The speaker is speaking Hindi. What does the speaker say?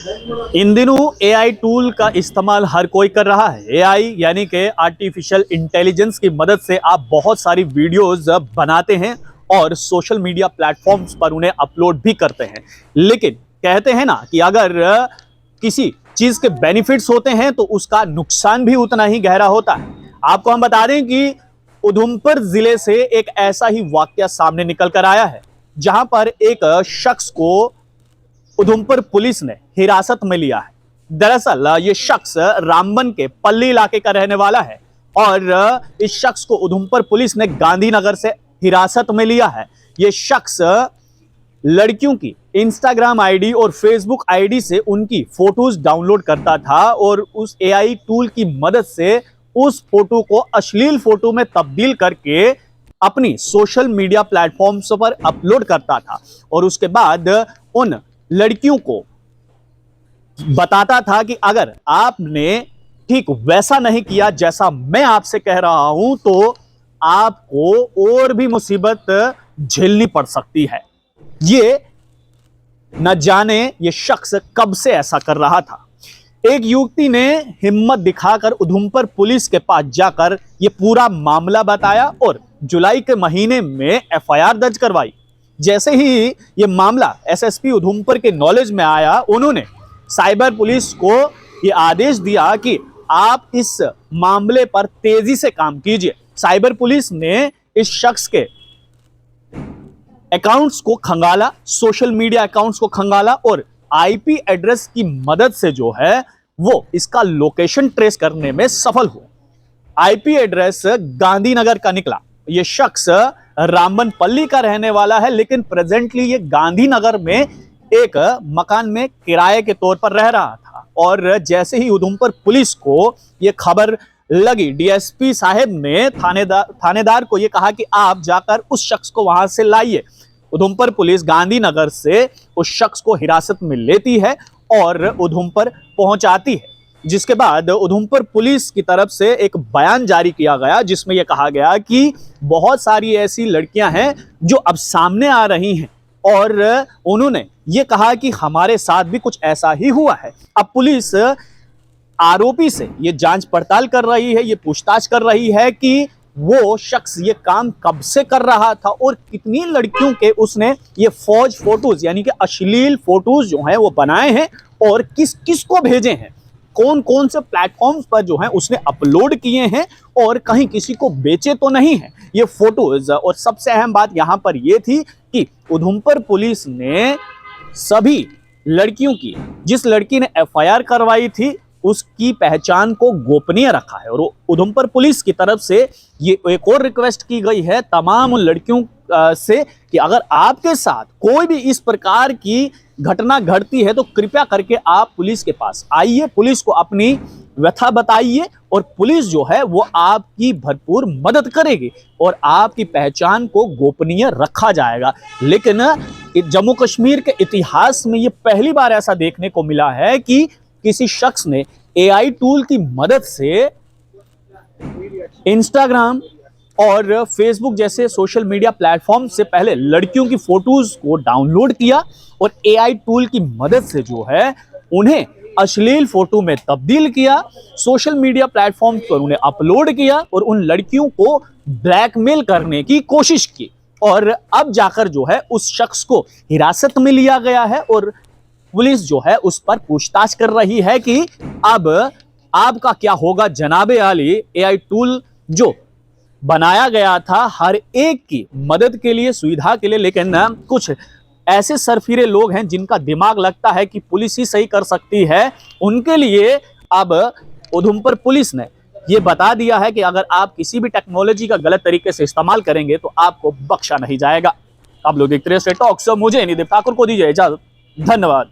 इन दिनों एआई टूल का इस्तेमाल हर कोई कर रहा है। एआई यानी कि आर्टिफिशियल इंटेलिजेंस की मदद से आप बहुत सारी वीडियोस बनाते हैं और सोशल मीडिया प्लेटफॉर्म्स पर उन्हें अपलोड भी करते हैं। लेकिन कहते हैं ना कि अगर किसी चीज के बेनिफिट्स होते हैं तो उसका नुकसान भी उतना ही गहरा होता है। आपको हम बता दें कि उधमपुर जिले से एक ऐसा ही वाकया सामने निकल कर आया है, जहां पर एक शख्स को उधमपुर पुलिस ने हिरासत में लिया है। दरअसल ये शख्स रामबन के पल्ली इलाके का रहने वाला है और इस शख्स को उधमपुर पुलिस ने गांधीनगर से हिरासत में लिया है। ये शख्स लड़कियों की इंस्टाग्राम आईडी और फेसबुक आईडी से उनकी फोटोज डाउनलोड करता था और उस एआई टूल की मदद से उस फोटो को अश्लील फोटो में तब्दील करके अपनी सोशल मीडिया प्लेटफॉर्म्स पर अपलोड करता था और उसके बाद उन लड़कियों को बताता था कि अगर आपने ठीक वैसा नहीं किया जैसा मैं आपसे कह रहा हूं तो आपको और भी मुसीबत झेलनी पड़ सकती है। ये न जाने ये शख्स कब से ऐसा कर रहा था। एक युवती ने हिम्मत दिखाकर उधमपुर पुलिस के पास जाकर ये पूरा मामला बताया और जुलाई के महीने में एफआईआर दर्ज करवाई। जैसे ही ये मामला एसएसपी उधमपुर के नॉलेज में आया, उन्होंने साइबर पुलिस को ये आदेश दिया कि आप इस मामले पर तेजी से काम कीजिए। साइबर पुलिस ने इस शख्स के अकाउंट्स को खंगाला, सोशल मीडिया अकाउंट्स को खंगाला और आईपी एड्रेस की मदद से जो है वो इसका लोकेशन ट्रेस करने में सफल हुआ। आईपी एड्रेस गांधीनगर का निकला। ये शख्स रामबन पल्ली का रहने वाला है, लेकिन प्रेजेंटली ये गांधीनगर में एक मकान में किराए के तौर पर रह रहा था। और जैसे ही उधमपुर पुलिस को ये खबर लगी, डीएसपी साहब ने थानेदार को ये कहा कि आप जाकर उस शख्स को वहां से लाइए। उधमपुर पुलिस गांधीनगर से उस शख्स को हिरासत में लेती है और उधमपुर पहुंचाती है, जिसके बाद उधमपुर पुलिस की तरफ से एक बयान जारी किया गया जिसमें यह कहा गया कि बहुत सारी ऐसी लड़कियां हैं जो अब सामने आ रही हैं और उन्होंने ये कहा कि हमारे साथ भी कुछ ऐसा ही हुआ है। अब पुलिस आरोपी से ये जांच पड़ताल कर रही है, ये पूछताछ कर रही है कि वो शख्स ये काम कब से कर रहा था और कितनी लड़कियों के उसने ये फौज फोटोज यानी कि अश्लील फोटोज जो हैं वो बनाए हैं और किस किस को भेजे हैं, कौन कौन से प्लेटफॉर्म्स पर जो है उसने अपलोड किए हैं और कहीं किसी को बेचे तो नहीं है ये फोटोज। और सबसे अहम बात यहां पर यह थी कि उधमपुर पुलिस ने सभी लड़कियों की, जिस लड़की ने एफआईआर करवाई थी, उसकी पहचान को गोपनीय रखा है। और उधमपुर पुलिस की तरफ से ये एक और रिक्वेस्ट की गई है तमाम उन लड़कियों से कि अगर आपके साथ कोई भी इस प्रकार की घटना घटती है तो कृपया करके आप पुलिस के पास आइए, पुलिस को अपनी व्यथा बताइए और पुलिस जो है वो आपकी भरपूर मदद करेगी और आपकी पहचान को गोपनीय रखा जाएगा। लेकिन जम्मू कश्मीर के इतिहास में ये पहली बार ऐसा देखने को मिला है कि किसी शख्स ने एआई टूल की मदद से इंस्टाग्राम और फेसबुक जैसे सोशल मीडिया प्लेटफॉर्म से पहले लड़कियों की फोटोज को डाउनलोड किया और एआई टूल की मदद से जो है उन्हें अश्लील फोटो में तब्दील किया, सोशल मीडिया प्लेटफॉर्म पर उन्हें अपलोड किया और उन लड़कियों को ब्लैकमेल करने की कोशिश की। और अब जाकर जो है उस शख्स को हिरासत में लिया गया है और पुलिस जो है उस पर पूछताछ कर रही है कि अब आपका क्या होगा जनाबे आली। एआई टूल जो बनाया गया था हर एक की मदद के लिए, सुविधा के लिए, लेकिन कुछ ऐसे सरफिरे लोग हैं जिनका दिमाग लगता है कि पुलिस ही सही कर सकती है, उनके लिए अब उधमपुर पुलिस ने ये बता दिया है कि अगर आप किसी भी टेक्नोलॉजी का गलत तरीके से इस्तेमाल करेंगे तो आपको बख्शा नहीं जाएगा। आप लोग देखते रहिए स्ट्रेट टॉक्स। मुझे निदेव ठाकुर को दीजिए इजाजत। धन्यवाद।